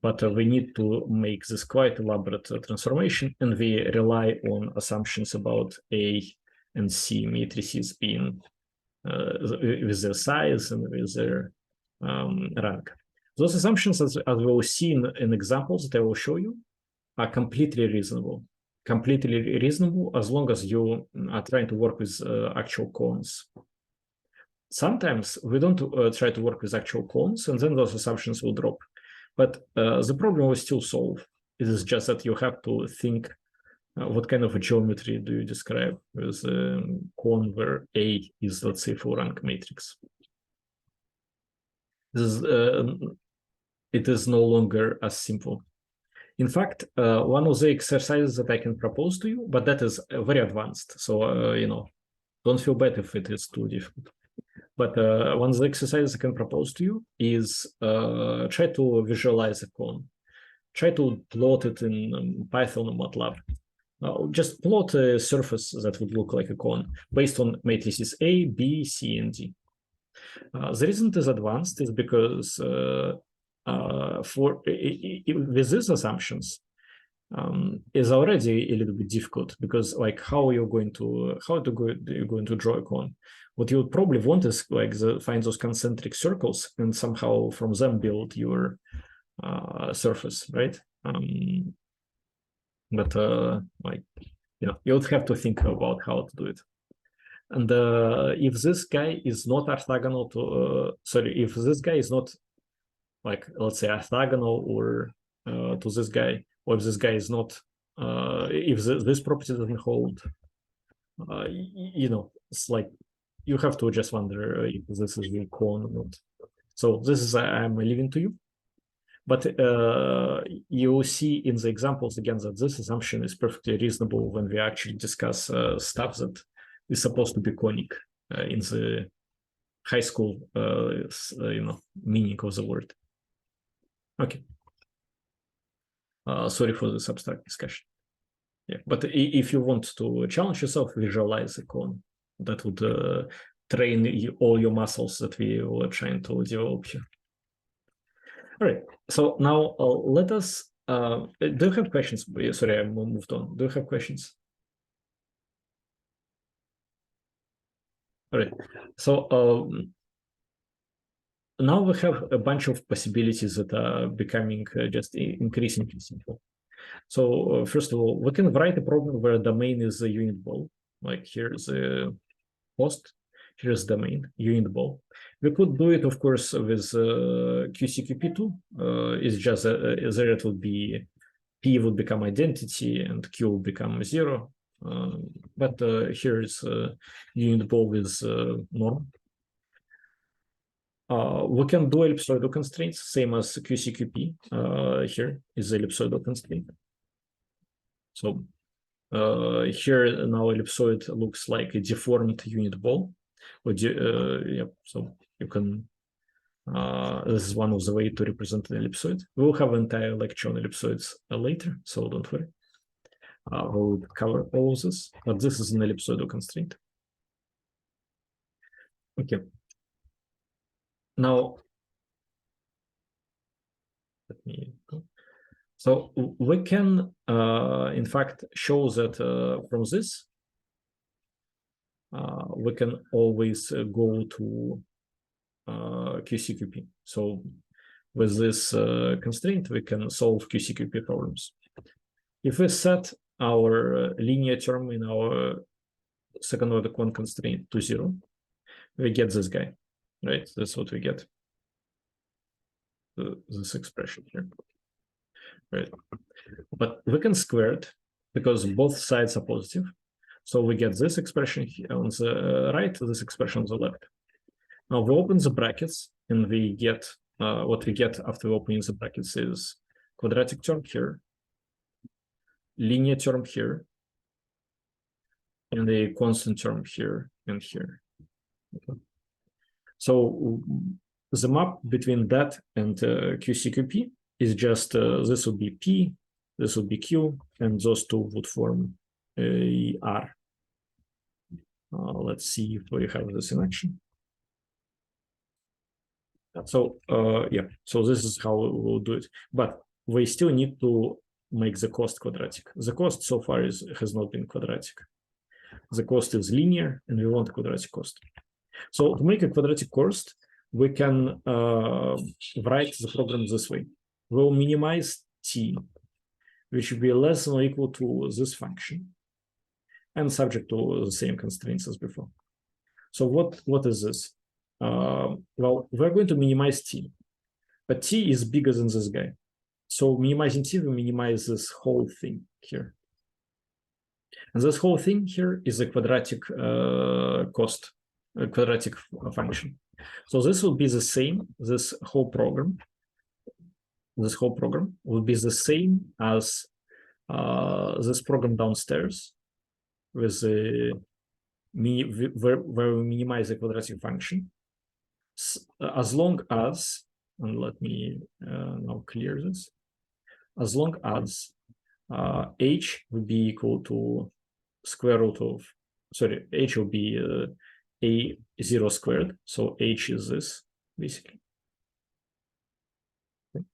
but we need to make this quite elaborate transformation, and we rely on assumptions about A and C matrices being with their size and with their rank. Those assumptions, as we will see in examples that I will show you, are completely reasonable. completely reasonable as long as you are trying to work with actual cones. Sometimes we don't try to work with actual cones, and then those assumptions will drop. But the problem will still solve. It is just that you have to think what kind of a geometry do you describe with a cone where A is, let's say, full rank matrix. It is no longer as simple. In fact, one of the exercises that I can propose to you, but that is very advanced. So, don't feel bad if it is too difficult. But one of the exercises I can propose to you is try to visualize a cone. Try to plot it in Python or MATLAB. Just plot a surface that would look like a cone based on matrices A, B, C, and D. The reason it is advanced is because with these assumptions is already a little bit difficult, because like how are you going to draw a cone? What you would probably want is like find those concentric circles and somehow from them build your surface, right? But you would have to think about how to do it. And if this guy is not orthogonal to, if this guy is not, like, let's say, orthogonal or to this guy, or if this guy is not, if this property doesn't hold, it's like you have to just wonder if this is real cone or not. So this is I'm leaving to you. But you see in the examples again that this assumption is perfectly reasonable when we actually discuss stuff that is supposed to be conic in the high school, meaning of the word. Okay. Sorry for this abstract discussion. Yeah, but if you want to challenge yourself, visualize a cone. That would train all your muscles that we were trying to develop here. All right. So now let us. Do you have questions? Sorry, I moved on. Do you have questions? All right. So now we have a bunch of possibilities that are becoming just increasingly simple. So first of all, we can write a problem where domain is a unit ball. Like here's a host, here's domain, unit ball. We could do it, of course, with QCQP too. It's just there it would be P would become identity and Q would become 0. But here is unit ball with norm. We can do ellipsoidal constraints, same as QCQP. Here is the ellipsoidal constraint. So here now ellipsoid looks like a deformed unit ball. So you can, this is one of the ways to represent an ellipsoid. We'll have an entire lecture on ellipsoids later, so don't worry. We'll cover all of this, but this is an ellipsoidal constraint. Okay. Now, let me go. So we can, in fact, show that from this, we can always go to QCQP. So with this constraint, we can solve QCQP problems. If we set our linear term in our second order quant constraint to 0, we get this guy, right? That's what we get. This expression here, right? But we can square it because both sides are positive. So we get this expression here on the right, this expression on the left. Now we open the brackets and we get what we get after opening the brackets is quadratic term here, linear term here, and a constant term here and here. Okay. So the map between that and QCQP is just this would be P, this would be Q, and those two would form R. Let's see if we have this in action. So yeah, so this is how we'll do it. But we still need to make the cost quadratic. The cost so far has not been quadratic. The cost is linear, and we want a quadratic cost. So to make a quadratic cost, we can write the program this way. We'll minimize t which will be less than or equal to this function and subject to the same constraints as before. So what is this? Well, we're going to minimize t, but t is bigger than this guy. So minimizing t, we minimize this whole thing here. And this whole thing here is a quadratic quadratic function. So this will be the same, this whole program will be the same as this program downstairs with the where we minimize the quadratic function, as long as, and let me now clear this, as long as h would be equal to square root of, sorry, h will be a0 squared, so h is this, basically. Okay.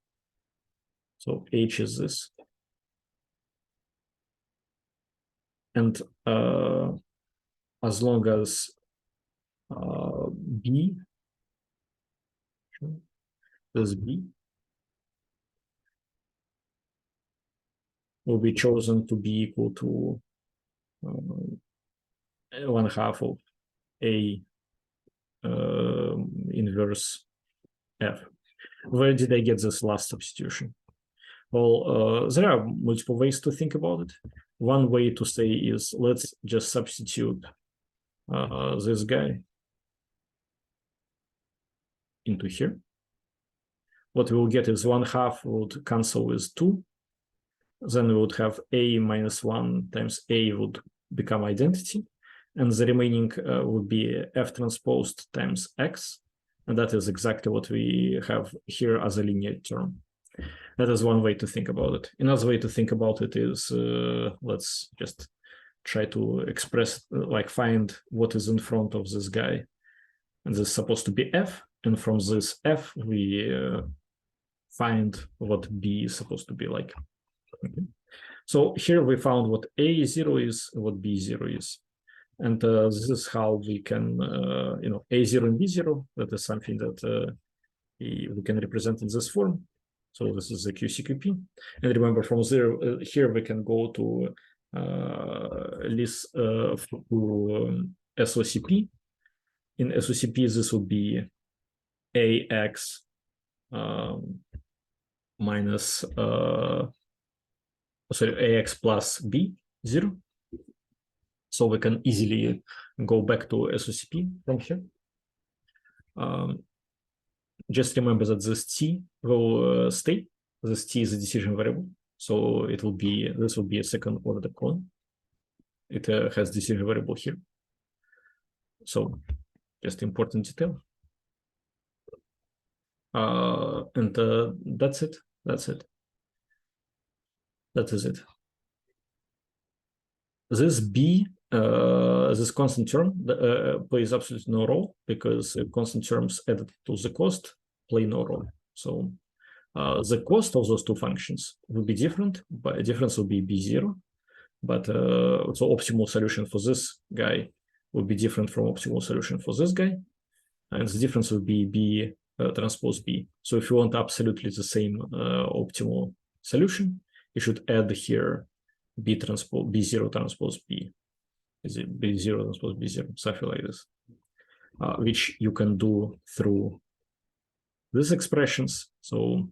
So h is this. And as long as b, this b will be chosen to be equal to 1/2 of a inverse f. Where did I get this last substitution? Well, there are multiple ways to think about it. One way to say is, let's just substitute this guy into here. What we will get is 1/2 would cancel with 2. Then we would have a minus 1 times a would become identity. And the remaining would be f transposed times x. And that is exactly what we have here as a linear term. That is one way to think about it. Another way to think about it is, let's just try to express, like find what is in front of this guy. And this is supposed to be f. And from this f, we find what b is supposed to be like. Okay. So here we found what a0 is, what b0 is. And this is how we can, a0 and b0, that is something that we can represent in this form. So this is the QCQP. And remember, from there, here we can go to list to SOCP. In SOCP, this would be ax minus, ax plus b0. So we can easily go back to SOCP from here. Just remember that this t will stay. This t is a decision variable. So it will be, this will be a second order clone. It has decision variable here. So just important detail. And that's it. That's it. That is it. This b, this constant term plays absolutely no role, because constant terms added to the cost play no role. So the cost of those two functions will be different, but a difference will be b0. But so optimal solution for this guy will be different from optimal solution for this guy. And the difference will be b transpose b. So if you want absolutely the same optimal solution, you should add here b transpose b0 transpose b. Is it b0 transpose b0, something like this, which you can do through these expressions. So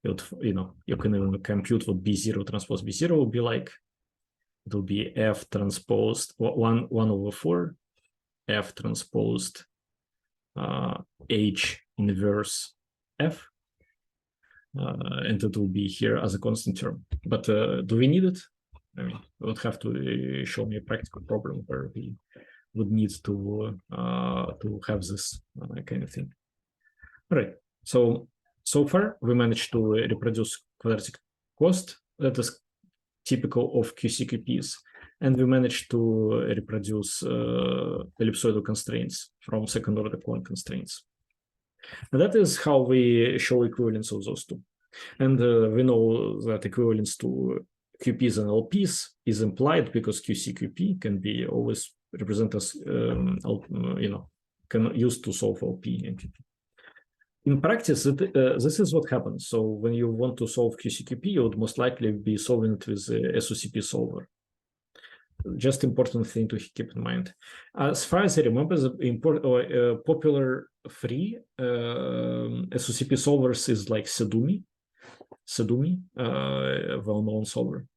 you can even compute what b0 transpose b0 will be like. It will be f transposed 1/4 f transposed h inverse f, and it will be here as a constant term. But do we need it? I mean, we would have to show me a practical problem where we would need to have this kind of thing. All right. So far we managed to reproduce quadratic cost that is typical of QCQPs, and we managed to reproduce ellipsoidal constraints from second order clone constraints. And that is how we show equivalence of those two. And we know that equivalence to QPs and LPs is implied because QCQP can be always represented as, can use to solve LP and QP. In practice, this is what happens. So when you want to solve QCQP, you would most likely be solving it with the SOCP solver. Just important thing to keep in mind. As far as I remember, the popular free SOCP solvers is like Sedumi, well-known solver.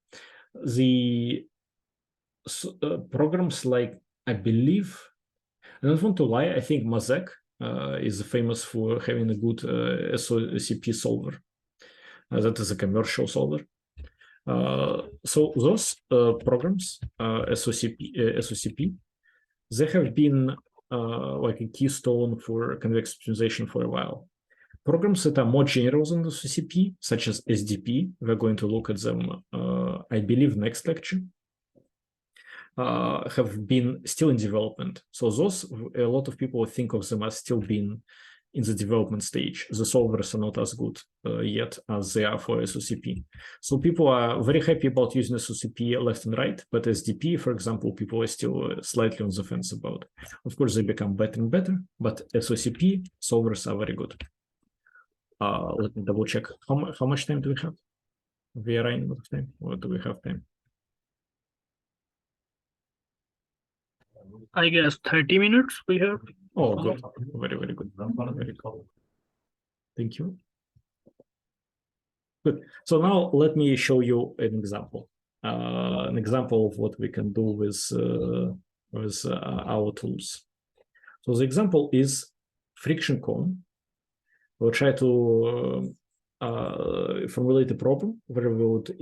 The programs like, I believe, I don't want to lie, I think Mazek is famous for having a good SOCP solver. That is a commercial solver. So those programs, SOCP, they have been like a keystone for convex optimization for a while. Programs that are more general than the SOCP, such as SDP, we're going to look at them, I believe, next lecture, have been still in development. So those, a lot of people think of them as still being in the development stage. The solvers are not as good yet as they are for SOCP. So people are very happy about using SOCP left and right, but SDP, for example, people are still slightly on the fence about. Of course, they become better and better, but SOCP solvers are very good. Let me double check. How much time do we have? We are running out of time, or do we have time? I guess 30 minutes we have. Oh, good. Very, very good. Very cool. Thank you. Good. So now let me show you an example. An example of what we can do with our tools. So the example is friction cone. We'll try to formulate a problem where we would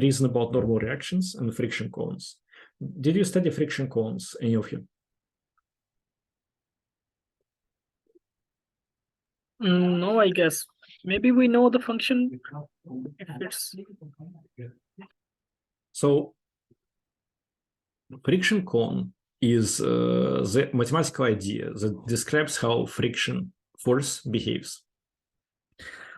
reason about normal reactions and friction cones. Did you study friction cones, any of you? No, I guess. Maybe we know the function if it's... So friction cone is the mathematical idea that describes how friction force behaves.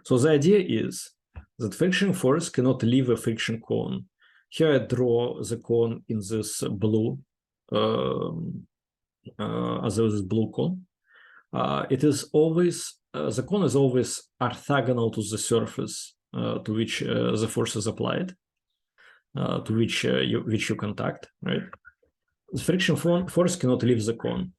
So the idea is that friction force cannot leave a friction cone. Here I draw the cone in this blue, as this blue cone. It is always, the cone is always orthogonal to the surface to which the force is applied, to which you contact, right? The friction force cannot leave the cone.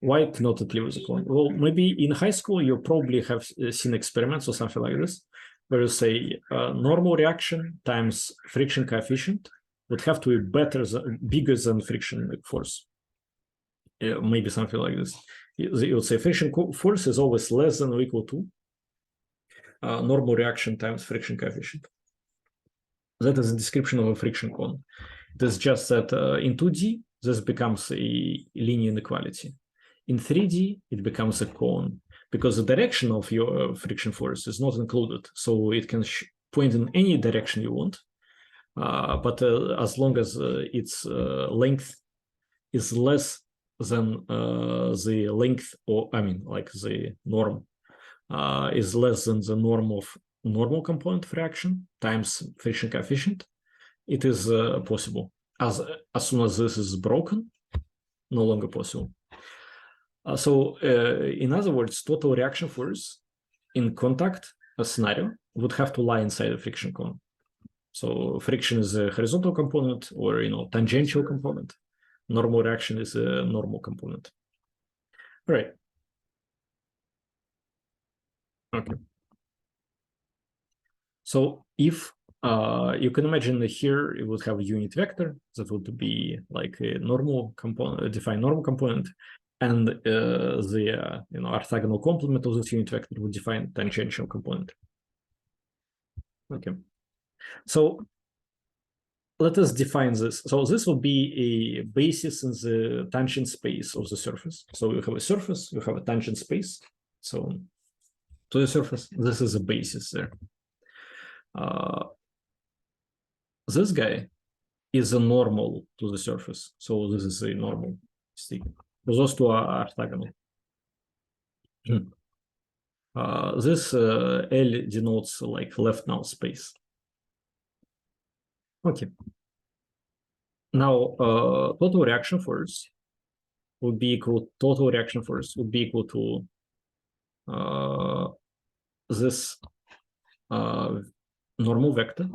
Why cannot it leave the cone? Well, maybe in high school you probably have seen experiments or something like this, where you say normal reaction times friction coefficient would have to be bigger than friction force. Maybe something like this. You would say friction force is always less than or equal to normal reaction times friction coefficient. That is a description of a friction cone. It is just that in 2D, this becomes a linear inequality. In 3D, it becomes a cone because the direction of your friction force is not included. So it can point in any direction you want, but as long as its length is less than the length, or I mean, like the norm is less than the norm of normal component of reaction times friction coefficient, it is possible. As soon as this is broken, no longer possible. So in other words, total reaction force in contact scenario would have to lie inside a friction cone. So friction is a horizontal component or tangential component. Normal reaction is a normal component. All right. Okay. So if you can imagine here, it would have a unit vector that would be like a normal component, defined normal component, and the orthogonal complement of this unit vector would define tangential component. Okay. So let us define this. So this will be a basis in the tangent space of the surface. So you have a surface, you have a tangent space. So to the surface, this is a basis there. This guy is a normal to the surface. So this is a normal stick. Those two are orthogonal. This L denotes like left null space. Okay. Now total reaction force would be equal to this normal vector,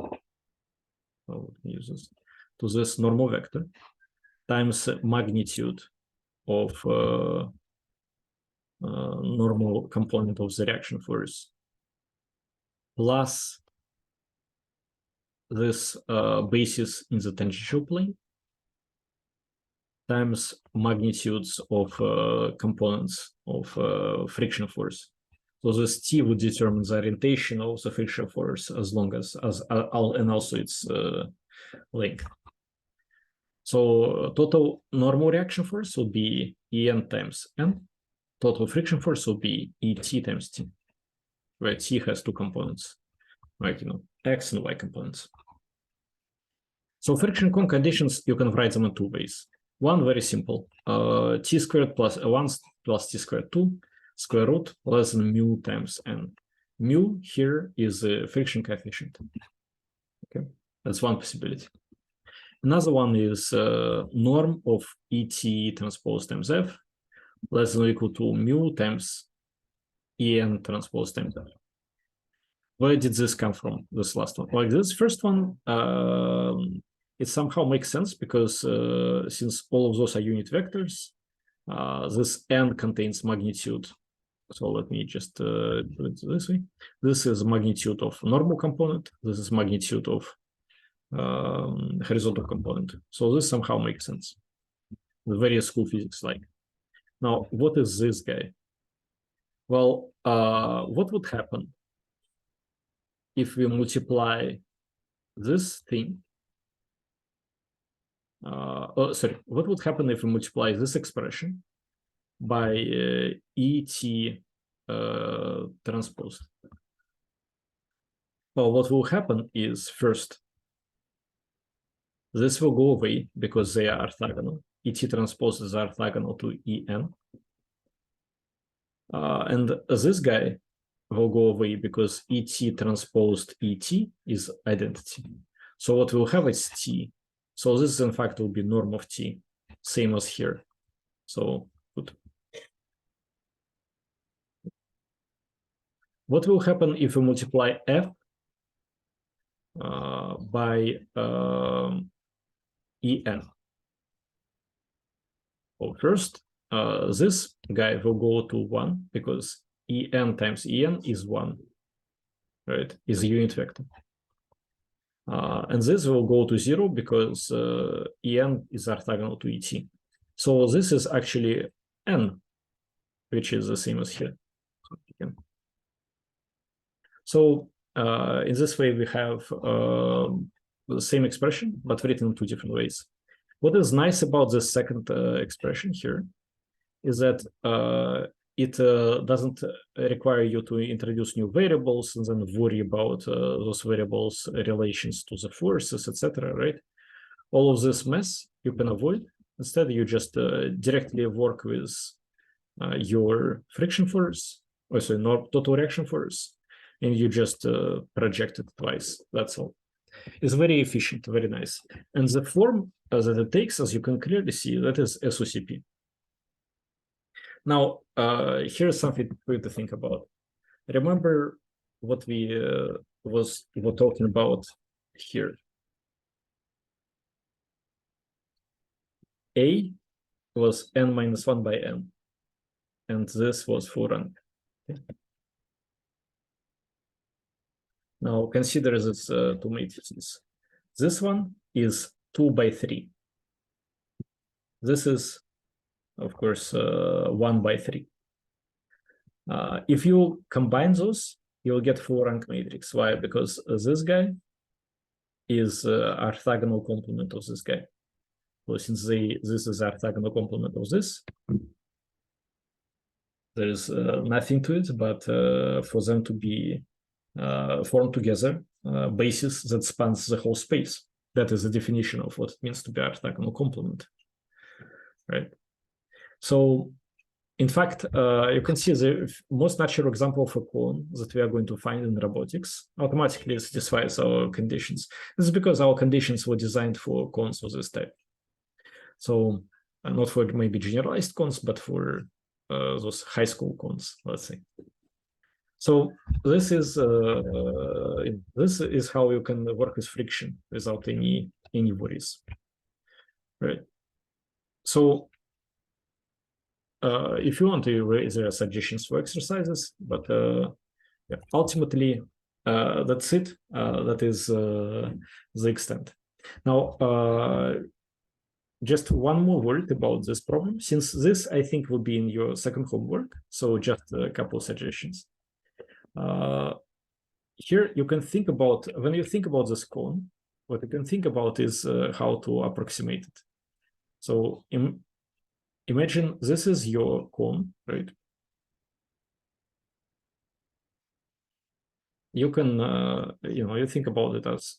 use this, to this normal vector times magnitude of normal component of the reaction force plus this basis in the tangential plane times magnitudes of components of friction force. So this T would determine the orientation of the friction force as long as and also its length. So total normal reaction force will be En times N. Total friction force will be Et times T, where T has two components, right? X and Y components. So friction cone conditions, you can write them in two ways. One, very simple, T squared plus 1 plus T squared 2 square root less than mu times N. Mu here is the friction coefficient. Okay, that's one possibility. Another one is norm of Et transpose times F less than or equal to mu times En transpose times F. Where did this come from, this last one? Like this first one, it somehow makes sense because since all of those are unit vectors, this N contains magnitude. So let me just do it this way. This is magnitude of normal component. This is magnitude of horizontal component. So this somehow makes sense. The various school physics like. Now, what is this guy? Well, what would happen if we multiply this thing? What would happen if we multiply this expression by Et transpose? Well, what will happen is first, this will go away because they are orthogonal. Et transpose is orthogonal to En. And this guy will go away because Et transposed Et is identity. So what we'll have is T. So this in fact will be norm of T, same as here. So good. What will happen if we multiply F by En? Well, first, this guy will go to 1 because En times En is 1, right? Is a unit vector. And this will go to 0 because En is orthogonal to Et. So this is actually N, which is the same as here. So in this way, we have the same expression, but written in two different ways. What is nice about this second expression here is that it doesn't require you to introduce new variables and then worry about those variables' relations to the forces, etc., right? All of this mess you can avoid. Instead, you just directly work with your friction force, or sorry, not total reaction force, and you just project it twice. That's all. It's very efficient, very nice. And the form that it takes, as you can clearly see, that is SOCP. Now, here's something for you to think about. Remember what we were talking about here. A was n minus 1 by n, and this was full rank. Okay. Now consider this two matrices. This one is 2 by 3. This is, of course, 1 by 3. If you combine those, you'll get full rank matrix. Why? Because this guy is orthogonal complement of this guy. So since this is orthogonal complement of this, there is nothing to it, but for them to be formed together, basis that spans the whole space. That is the definition of what it means to be orthogonal complement, right? So, in fact, you can see the most natural example of a cone that we are going to find in robotics automatically satisfies our conditions. This is because our conditions were designed for cones of this type. So, not for maybe generalized cones, but for those high school cones, let's say. So this is how you can work with friction without any worries, right? So if you want to, there are suggestions for exercises, but yeah, ultimately that's it. That is the extent. Now, just one more word about this problem, since this I think will be in your second homework. So just a couple of suggestions. Here you can think about, when you think about this cone, what you can think about is how to approximate it. So imagine this is your cone, right? You can, you think about it as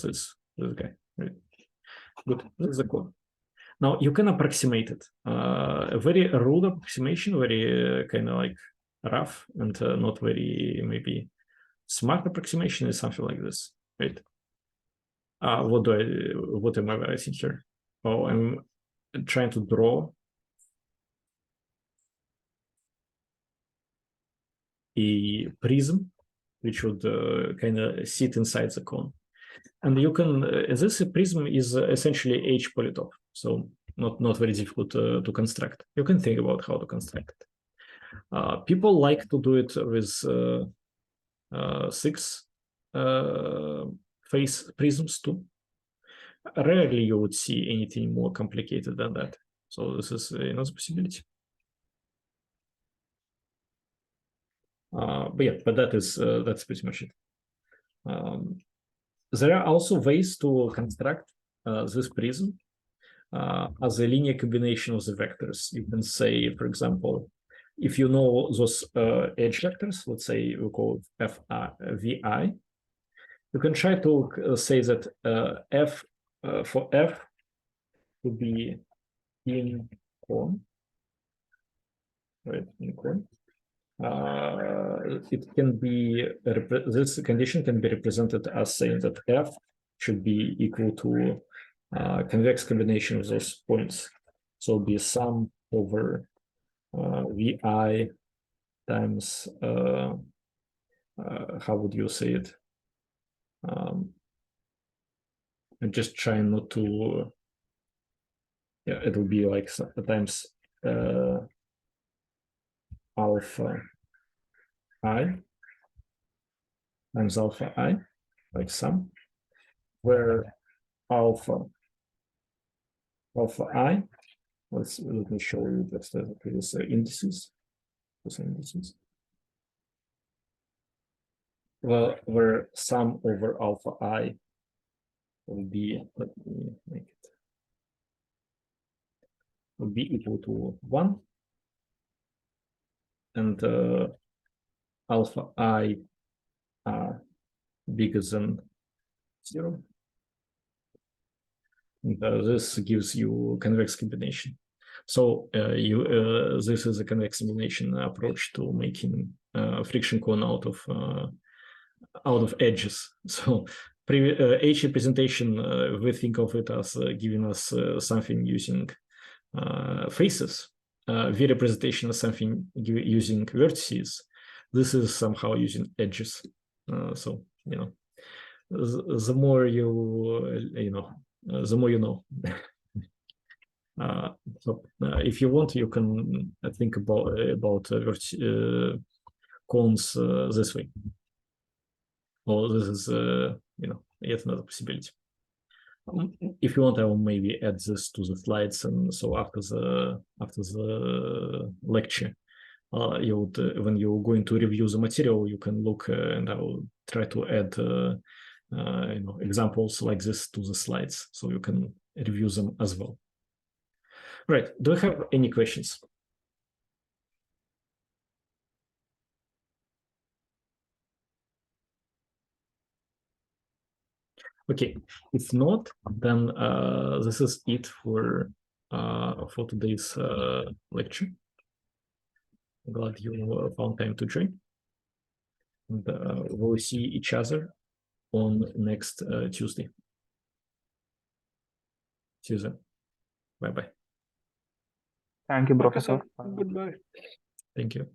this guy, right? Good, this is the cone. Now you can approximate it. A very rude approximation, very kind of like rough and not very maybe smart approximation is something like this, right? What am I writing here? Oh, I'm trying to draw a prism which would kind of sit inside the cone. And you can, this prism is essentially H polytope, so not very difficult to construct. You can think about how to construct it. People like to do it with 6 face prisms too. Rarely you would see anything more complicated than that. So this is another possibility. But yeah, but that's pretty much it. There are also ways to construct this prism as a linear combination of the vectors. You can say, for example, if you know those edge vectors, let's say we call it Vi, you can try to say that F for F would be in cone, right? In cone. It can be, this condition can be represented as saying that F should be equal to convex combination of those points. So be sum over Vi times, how would you say it? I'm just trying not to, yeah, it will be like times alpha I times alpha I, like sum, where alpha I, let me show you just the previous indices. Well, where sum over alpha I will be, let me make it, will be equal to 1, and alpha I bigger than 0. And, this gives you convex combination. So this is a convex combination approach to making friction cone out of edges. So H representation, we think of it as giving us something using faces. V representation is something using vertices. This is somehow using edges. So the more the more you know. So if you want, you can think about cones this way. Or this is yet another possibility. If you want, I will maybe add this to the slides, and so after the lecture, you would when you're going to review the material, you can look and I will try to add examples like this to the slides, so you can review them as well. Right? Do you have any questions? Okay, if not, then this is it for today's lecture. I'm glad you found time to join. And we'll see each other on next Tuesday. See you then. Bye-bye. Thank you, Professor. Goodbye. Thank you.